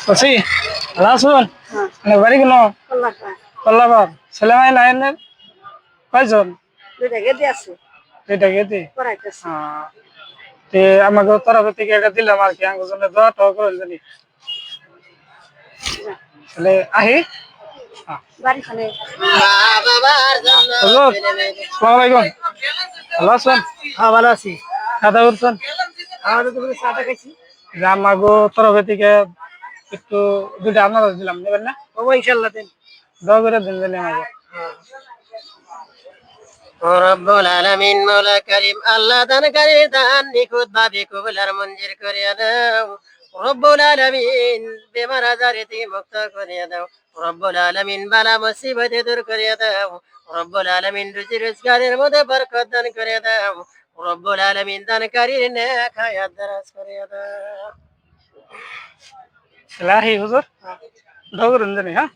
বলছি ভালো আছেন? বাড়ি কেন? কল্লাপাড়। ছেলে মেয়ে নাই না? কয়জন? দুইটা গেতে। তে আমাকে তরফ থেকে এটা দিলাম আর কি, আমার জন্য দোয়া টোয়া করে জানি। তাহলে আহি। হ্যালো, আসসালামু আলাইকুম। ভালো আছেন? হ্যাঁ ভালো আছি। খাওয়া করছেন? আমাদের তো চাটা খাইছি। আমাকে তরফ থেকে একটু দুইটা আনারস দিলাম, নেবেন না? ও ইনশাআল্লাহ দেন। দোয়া করে দিন জানি আমাকে। রব্বুল আলামিন মওলা করিম আল্লাহ দানকারী দান নিখুঁত ভাবে কবুল আর মঞ্জুর করিয়া দাও। রব্বুল আলামিন বেমার আজারে থেকে মুক্ত করিয়া দাও। রব্বুল আলামিন বালা মুসিবতে দূর করিয়া দাও। রব্বুল আলামিন রুজি রোজগারের মধ্যে বরকত দান করিয়া দাও। রব্বুল আলামিন দানকারীর নেক হায়াত দারাজ করিয়া দাও। তাহলে আহি হুজুর, দোয়া করেন জানি। হ্যাঁ।